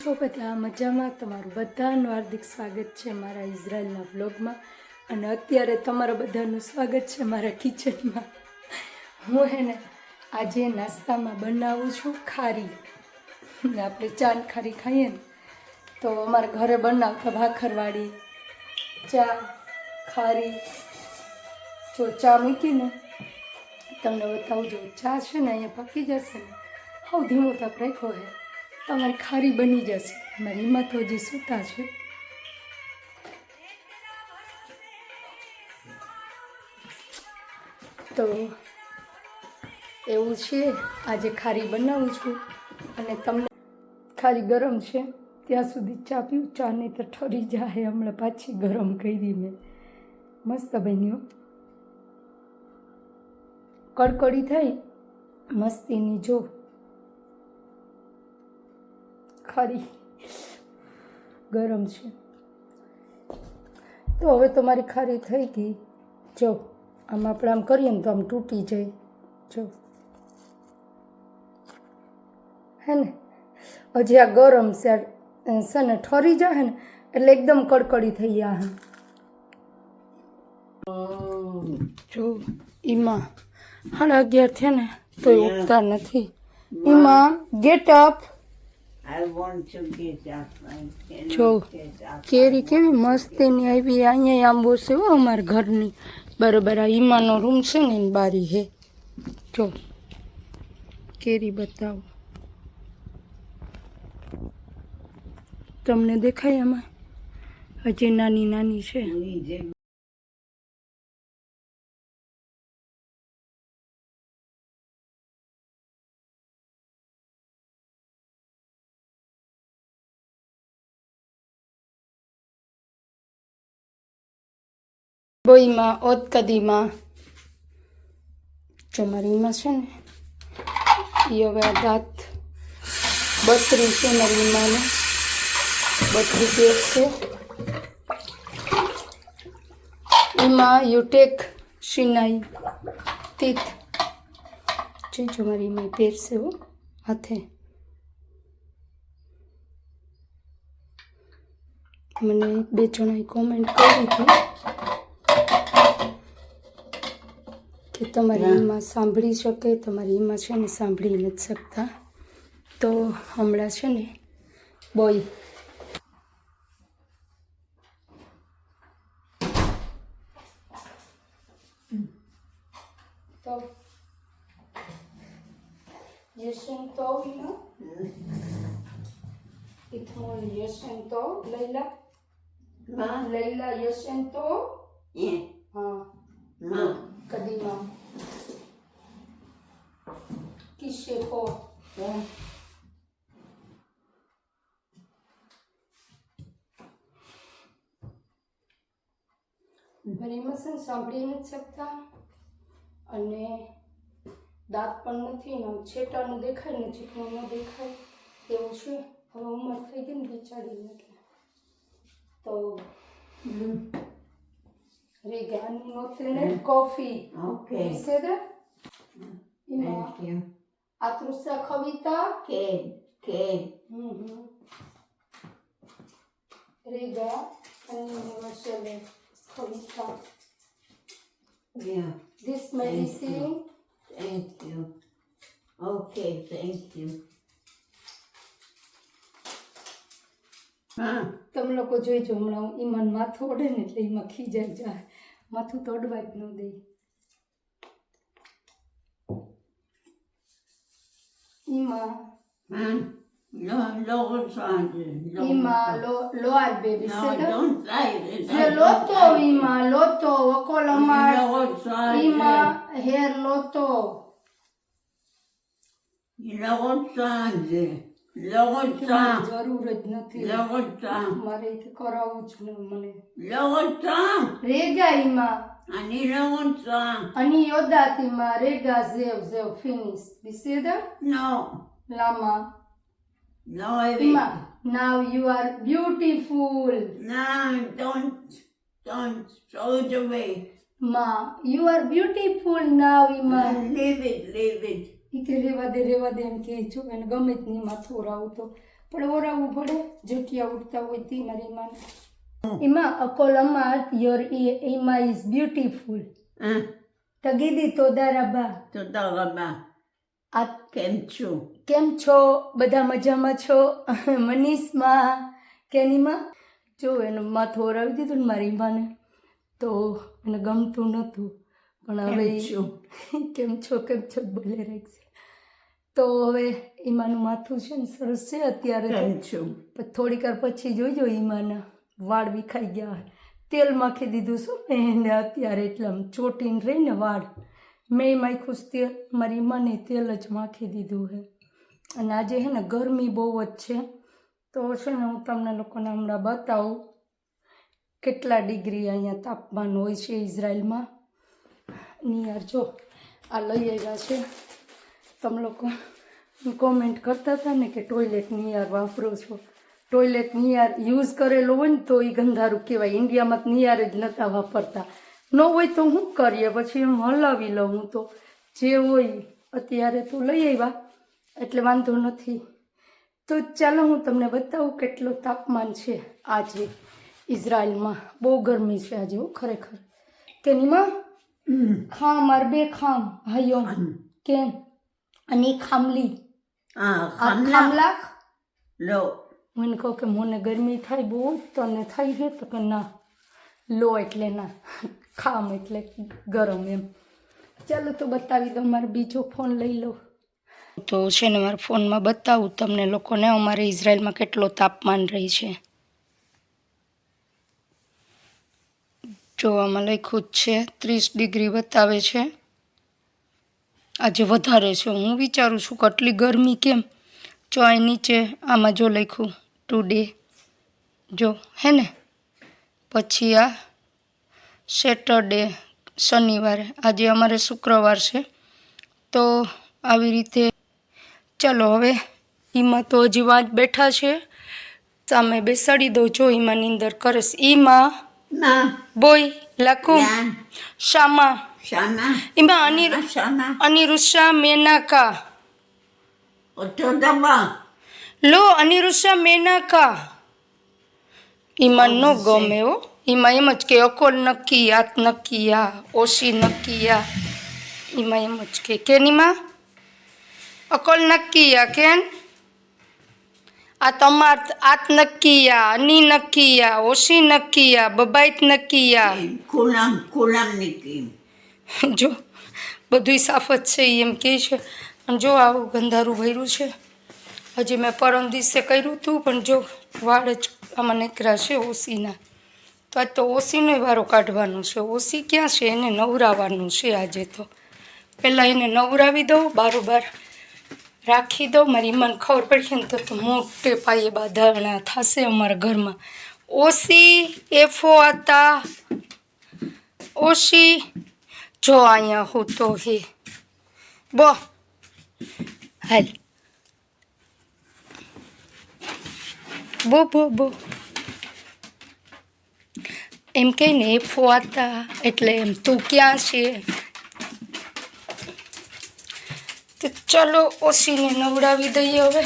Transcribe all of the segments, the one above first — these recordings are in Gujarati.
છો બધા મજામાં? તમારું બધાનું હાર્દિક સ્વાગત છે મારા ઇઝરાયલના વ્લોગમાં. અને અત્યારે તમારા બધાનું સ્વાગત છે મારા કિચનમાં. હું આજે નાસ્તામાં બનાવું છું ખારી. આપણે ચાન ખારી ખાઈએ ને તો અમારા ઘરે બનાવતા ભાખરવાળી ચા ખારી. જો ચા મૂકીને તમને બતાવું. જો ચા છે ને અહીંયા પકી જશે ને, હાવ ધીમો તાપ રાખ્યો છે, તમારી ખારી બની જશે. મારી એમાં તો હજી સૂતા છે. તો એવું છે, આજે ખારી બનાવું છું. અને તમને ખારી ગરમ છે ત્યાં સુધી ચા પીવું. ચા નહીં તો ઠરી જાય. હમણાં પાછી ગરમ કરી મેં, મસ્ત બન્યું. કડકડી થઈ મસ્તીની. જો ખારી ગરમ છે તો હવે તમારી ખારી થઈ ગઈ. જો આમ આપણે આમ કરીએ ને તો આમ તૂટી જાય. જો હે ને, હજી આ ગરમ છે ને, ઠરી જાય ને એટલે એકદમ કડકડી થઈ ગયા. જો એમાં 11:30 થયા ને તો ઉઠતા નથી. એમાં ગેટ અપ. જો કેરી કેવી મસ્તીની આવી. અહીંયા આંબો છે હો અમારા ઘરની બરોબર. આ ઈમાનો રૂમ છે ને એની બારી હે. જો કેરી બતાવો તમને, દેખાય આમાં? હજી નાની નાની છે. બોઈમાં ઓત કદીમાં જો મારી એમાં છે ને, એ હવે આ દાંત 32 છે મારી એમાંને. 32 પેર છે એમાં. યુટેક શિનાઈ તીત જો મારી એમાં પેર છે હો હાથે. મને 2 જણાએ કોમેન્ટ કરી હતી કે તમારી એમાં સાંભળી શકે, તમારી એમાં છે ને સાંભળી નથી શકતા. તો હમણાં છે ને બોય તો યશંતો ઇથમોલ યશંતો લૈલા લૈલા યશંતો હા કદીમાં કિસ્સે કો મારી મસન સાંભળી નથી શકતા અને દાંત પણ નથી ને છેટાનું દેખાય ને ચીકણું ન દેખાય એવું છે. હવે ઉંમર થઈ ગઈ ને બિચારીને એટલે તો Regani notrene coffee. Okay. Visede? Thank you. Atrusa kavita. Ken. Rega and Marshall kavita. Yeah. This medicine. Thank you. Okay, thank you. તમે લોકો જોઈજો હમણાં ઈમાન માથું ઓઢે ને એટલે એમાં ખીજાઈ જાય. માથું તો અડવા જ ન દે. ઈમાં ઈમાં લોઆર baby No, don't say it. છે લોતો ઈમાં લોતો વકોલમાં ઈમાં હેર લોતો જરૂર જ નથી. મારે અહીંથી કરાવવું જ ને મને. રેગા ઈમાં ani yodatima rega zev finish. Biseda? No. Lama. No, Ima. Now you are beautiful. No, don't throw it away. Ma, you are beautiful now, Ima. Leave it. ઈ કે રેવા દે એમ કે જો એને ગમે જ નહીં માથું રાવું તો પણ ઓરાવવું પડે જટિયા ઉડતા હોય તે મારી માને એમાં અકોલ અમાર યોર એમાં ઇઝ બ્યુટીફુલ તગીદી તોદારાબા תודה רבה. આ કેમ છો? કેમ છો બધા મજામાં છો મનીષમાં કેનીમાં જો એનું માથું ઓરાવી દીધું ને મારી માને તો એને ગમતું નહોતું પણ હવે કેમ છો બોલે રાખશે તો હવે ઈમાનું માથું છે ને સરસ છે અત્યારે કેમ છો? પણ થોડીક વાર પછી જોઈજો ઈમાના વાળ વિખાઈ ગયા હોય તેલ માખી દીધું શું ને એને અત્યારે એટલે આમ ચોટીને રહીને વાળ મેં માખ્યું તેલ મારી મને તેલ જ માખી દીધું છે અને આજે છે ને ગરમી બહુ જ છે તો છે ને હું તમને લોકોને હમણાં બતાવું કેટલા ડિગ્રી અહીંયા તાપમાન હોય છે ઇઝરાયલમાં નિયાર જો આ લઈ આવ્યા છે તમે લોકો કોમેન્ટ કરતા હતા ને કે ટોયલેટ નિયાર વાપરો છો ટોયલેટ નિયાર યુઝ કરેલો હોય ને તો એ ગંધારું કહેવાય ઇન્ડિયામાં તો નિયાર જ નહોતા વાપરતા ન હોય તો શું કરીએ પછી એમ હલાવી લઉં હું તો જે હોય અત્યારે તો લઈ આવ્યા એટલે વાંધો નથી તો ચાલો હું તમને બતાવું કેટલું તાપમાન છે આજે ઇઝરાયલમાં બહુ ગરમી છે આજે ખરેખર કે નીમાં ખામ માર બે ખામ ભાઈઓ કેમ અને ખામલી ખામલાખ લો હું એને કહું કે મને ગરમી થાય બહુ તને થાય છે તો કે ના લો એટલે ના ખામ એટલે ગરમ એમ ચાલો તો બતાવી દો મારો બીજો ફોન લઈ લો તો છે ને મારા ફોનમાં બતાવું તમને લોકોને અમારે ઇઝરાયલમાં કેટલો તાપમાન રહી છે જોવામાં લખ્યું જ છે 30 ડિગ્રી બતાવે છે આજે વધારે છે હું વિચારું છું કે આટલી ગરમી કેમ જો અહીં નીચે આમાં જો લખ્યું ટુડે જો હે ને પછી આ સેટરડે શનિવારે આજે અમારે શુક્રવાર છે તો આવી રીતે ચાલો હવે એમાં તો હજી વાત બેઠા છે સામે બેસાડી દો જો એમાં નીંદર કરેશ એમાં מה? બોય લાકુમ לאן? શામા שמה? એમાં מה שמה? અનિરુષા મેનાકા אותו דבר. લો અનિરુષા મેનાકા ઈમાન નો ગમે હો એમાં એમ જ કે અકોલ નક્કી આત નક્કી આ ઓશી નક્કી આ એમાં એમ જ કે કેનીમાં અકોલ નક્કી આ કેન આ તમાર આત નક્કી આ અની નક્કી આ ઓશી નક્કી આ બબાઈત નક્કી આ כולם נקיים. જો બધુંય સાફ જ છે એમ કહે છે અને જો આવું ગંધારું ભર્યું છે હજી મેં પરમ દિવસે કર્યું હતું પણ જો વાળ જ આમાં નીકળ્યા છે ઓસીના તો આજ તો ઓસીનો વારો કાઢવાનો છે ઓસી ક્યાં છે એને નવરાવવાનું છે આજે તો પહેલાં એને નવરાવી દઉં બારોબાર રાખી દઉં મારી મને ખબર પડશે ને તો મોટે પાયે બાંધણા થશે અમારા ઘરમાં ઓસી એફો હતા ઓશી જો અહીંયા હું તો હે બો હાલ બો એમ કહે ને એફો હતા એટલે એમ તું ક્યાં છે તો ચલો ઓશીને નવડાવી દઈએ હવે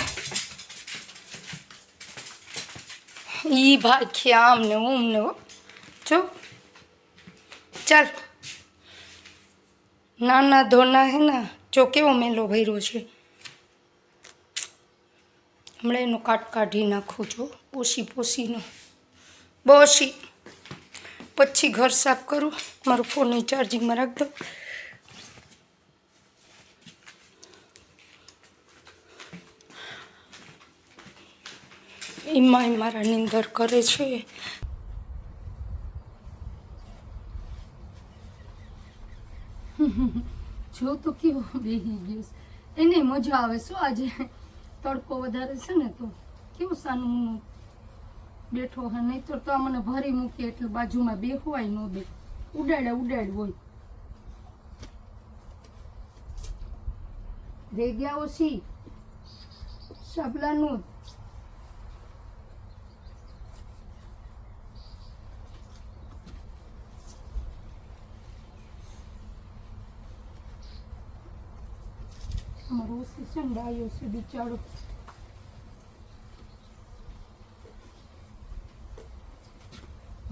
ઈ ભાઈ આમ ને ઓમ ને જો ચાલ નાના ધોના હે ના જો કેવો મેલો ભર્યો છે હમણાં એનો કાઢી નાખું છું પોસીનો બોસી પછી ઘર સાફ કરું મારો ફોન ચાર્જિંગમાં રાખ દો એમાં મારા નીંદર કરે છે જો તો કેવો બેહી ગયો એને મજા આવે શું આજે તડકો વધારે છે ને તો કેવું સાનું બેઠો હા નહીં તો આ મને ભરી મૂકી એટલે બાજુમાં બેહવાય ન દે ઉડાડ હોય રે ગયા ઓછી શાબલાનું અમારો ઓછી છે ને ડાયો છે બિચારો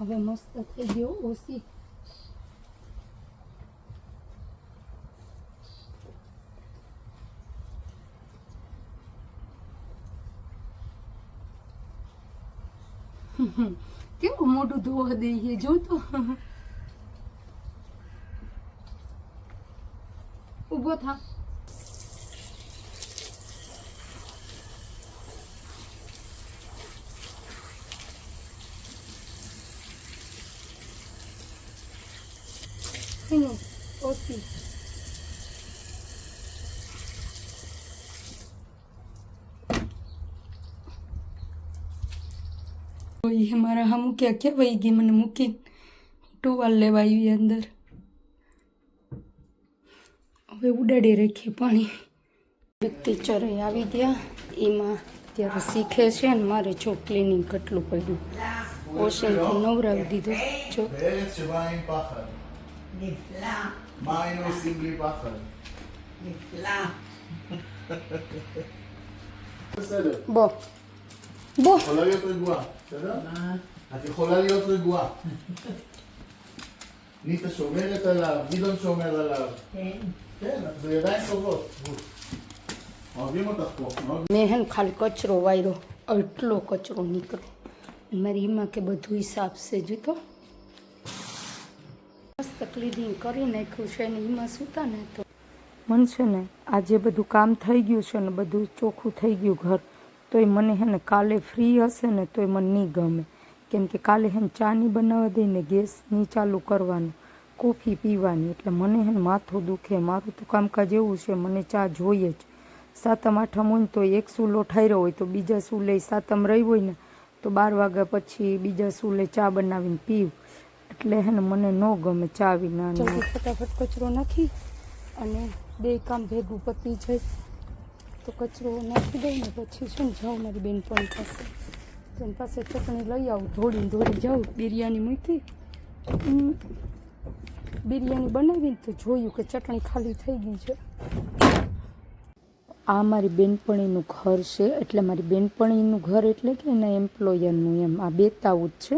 હવે મસ્ત થઈ ગયો ઓછી. કેવું મોટું ધોવા દઈએ જો તો. ઊભો થા. ઓછી એ મારા હા મૂક્યા ક્યાં વહી ગઈ મને મૂકીને ટુવાલ લેવા આવી અંદર. હવે ઉડાડી રાખીએ પાણી. ટીચરે આવી ગયા એમાં ત્યારે શીખે છે ને મારે જો ક્લિનિંગ કેટલું પડ્યું. ઓશન નવરાવી દીધું જો. בארץ שבה אין פחד. נפלא, מה היינו עושים בלי פחד? נפלא. בסדר. બો બો יכולה להיות רגועה, בסדר? את יכולה להיות רגועה. ניטה שומרת עליו, גדעון שומר עליו. כן. כן, את בידיים טובות. אוהבים אותך פה, מאוד. મેં હે ને ખાલી કચરો વાયરો એટલો કચરો નીકળ્યો. મારી એમાં કે બધું હિસાબ છે જોતો. મસ્ત ક્લિનિંગ કરી નાખ્યું છે ને એમાં સૂતા ને તો મને છે ને આજે બધું કામ થઈ ગયું છે ને બધું ચોખ્ખું થઈ ગયું ઘર. તો એ મને હે ને કાલે ફ્રી હશે ને તો એ મને નહીં ગમે. કેમ કે કાલે હે ને ચા નહીં બનાવવા દઈને ગેસ નહીં ચાલુ કરવાનું, કોફી પીવાની. એટલે મને હે ને માથું દુખે. મારું તો કામકાજ એવું છે, મને ચા જોઈએ જ. સાતમ આઠમ હોય ને તો એક સૂલો ઠાર્યો હોય તો બીજા સૂલે સાતમ રહી હોય ને તો 12 વાગ્યા પછી બીજા સૂલે ચા બનાવીને પીવું. એટલે હે ને મને ન ગમે ચા વિના. ફટાફટ કચરો નાખી અને બે કામ ભેગું પતી જાય તો કચરો નાખી દઉં ને પછી શું જાઉં મારી બેનપણી પાસે. તો એની પાસે ચટણી લઈ આવું, દોડી જાઉં. બિરયાની મૂકી, બિરયાની બનાવીને તો જોયું કે ચટણી ખાલી થઈ ગઈ છે. આ મારી બેનપણીનું ઘર છે. એટલે મારી બેનપણીનું ઘર એટલે કે એના એમ્પ્લોયરનું એમ. આ બેતાવું જ છે.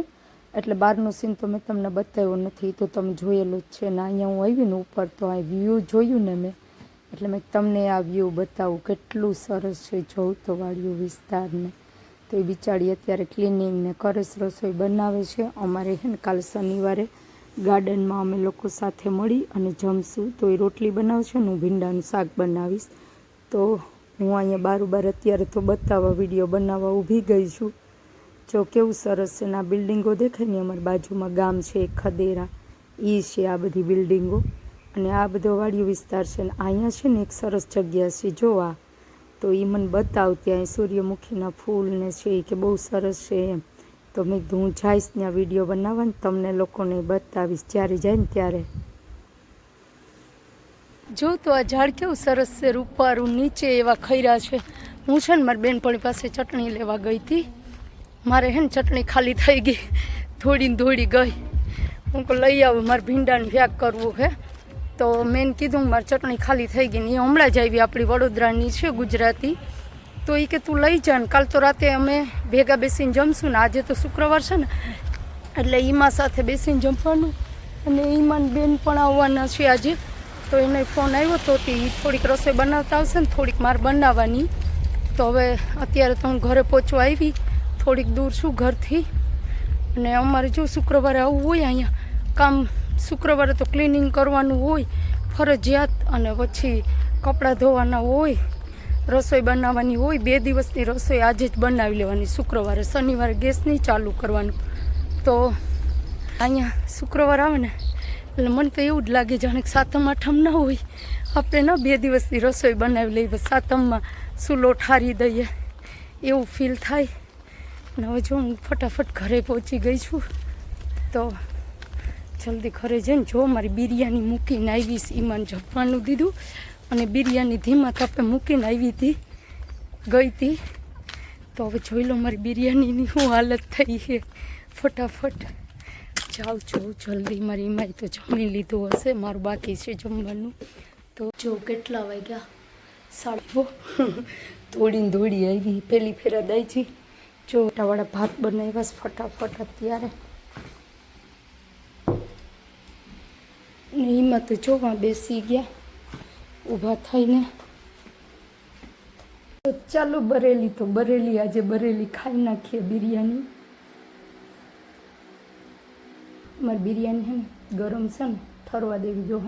એટલે બહારનો સીન તો મેં તમને બતાવ્યો નથી, તો તમે જોયેલો જ છે. ને અહીંયા હું આવી ને ઉપર તો આ વ્યૂ જોયું ને મેં, એટલે મેં તમને આ વ્યૂ બતાવું. કેટલું સરસ છે જોઉં તો વાળિયું વિસ્તારને. તો એ બિચારી અત્યારે ક્લિનિંગ ને કરે છે, રસોઈ બનાવે છે. અમારે છે ને કાલ શનિવારે ગાર્ડનમાં અમે લોકો સાથે મળી અને જમશું. તો એ રોટલી બનાવશે ને હું ભીંડાનું શાક બનાવીશ. તો હું અહીંયા બારોબાર અત્યારે તો બતાવવા વિડીયો બનાવવા ઊભી ગઈ છું. જો કેવું સરસ છે ને આ બિલ્ડિંગો દેખાય ને અમારી બાજુમાં ગામ છે ખદેરા, એ છે આ બધી બિલ્ડિંગો. અને આ બધો વાડિયો વિસ્તાર છે. ને અહીંયા છે ને એક સરસ જગ્યા છે જોવા. તો એ મને બતાવ ત્યાં સૂર્યમુખીના ફૂલ ને છે કે બહુ સરસ છે એમ. તો મેં કીધું હું જઈશ ને આ વિડીયો બનાવવા ને તમને લોકોને બતાવીશ જ્યારે જાય ને ત્યારે. જો તો આ ઝાડ કેવું સરસ છે, રૂપારું, નીચે એવા ખૈરા છે. હું છે ને મારી બેનપણી પાસે ચટણી લેવા ગઈ હતી. મારે હે ને ચટણી ખાલી થઈ ગઈ, દોડી ગઈ. હું કહું લઈ આવું, મારે ભીંડાનું શાક કરવું છે. તો મેં કીધું મારી ચટણી ખાલી થઈ ગઈ ને એ હમણાં જ આવી, આપણી વડોદરાની છે ગુજરાતી. તો એ કે તું લઈ જા ને કાલ તો રાતે અમે ભેગા બેસીને જમશું ને. આજે તો શુક્રવાર છે ને એટલે ઈમા સાથે બેસીને જમવાનું. અને ઈમાન બેન પણ આવવાના છે આજે. તો એને ફોન આવ્યો તો એ થોડીક રસોઈ બનાવતા આવશે ને થોડીક મારે બનાવવાની. તો હવે અત્યારે તો હું ઘરે પહોંચવા આવી, થોડીક દૂર છું ઘરથી. અને અમારે જો શુક્રવારે આવવું હોય અહીંયા કામ, શુક્રવારે તો ક્લિનિંગ કરવાનું હોય ફરજિયાત. અને પછી કપડાં ધોવાના હોય, રસોઈ બનાવવાની હોય. 2 દિવસની રસોઈ આજે જ બનાવી લેવાની શુક્રવારે. શનિવારે ગેસ નહીં ચાલુ કરવાનું. તો અહીંયા શુક્રવાર આવે ને એટલે મને તો એવું જ લાગે જાણે કે સાતમ આઠમ ના હોય, આપણે ના 2 દિવસની રસોઈ બનાવી લઈએ, સાતમમાં સૂલો ઠારી દઈએ એવું ફીલ થાય. અને હવે જો હું ફટાફટ ઘરે પહોંચી ગઈ છું. તો જલ્દી ઘરે જઈને જો મારી બિરયાની મૂકીને આવીશ. ઈમાન જમવાનું દીધું અને બિરયાની ધીમા તાપે મૂકીને આવી હતી ગઈ હતી. તો હવે જોઈ લો મારી બિરયાનીની શું હાલત થઈ છે. ફટાફટ જાઉં છું જલ્દી. મારી ઈમાઈ તો જમી લીધું હશે, મારું બાકી છે જમવાનું. તો જો કેટલા વાગ્યા 9:30. દોડી આવી પહેલી ફેરા દાઈજી. જો મોટાવાળા ભાત બનાવ્યા ફટાફટ અત્યારે. એમાં તો જોવા બેસી ગયા ઊભા થઈને. તો ચાલો બરેલી તો બરેલી, આજે બરેલી ખાઈ નાખીએ બિરયાની. મારી બિરયાની છે ને ગરમ છે ને, ઠરવા દેવી જો.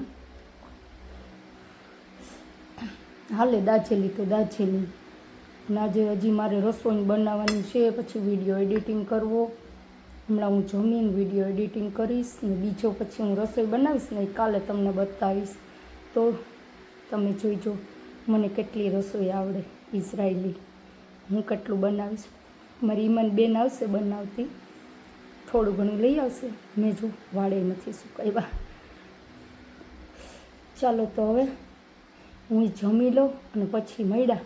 હાલે દાજેલી તો દાજેલી. આજે હજી મારે રસોઈ બનાવવાની છે, પછી વિડીયો એડિટિંગ કરવો. હમણાં હું જમીને વિડીયો એડિટિંગ કરીશ ને બીજો પછી હું રસોઈ બનાવીશ ને કાલે તમને બતાવીશ. તો તમે જોઈજો મને કેટલી રસોઈ આવડે ઇઝરાયલી, હું કેટલું બનાવીશ. મારી ઈમાન બેન આવશે બનાવતી, થોડું ઘણું લઈ આવશે. મેં જો વાળે નથી સુકાવ્યા. ચાલો તો હવે હું જમી લઉં અને પછી મળ્યા.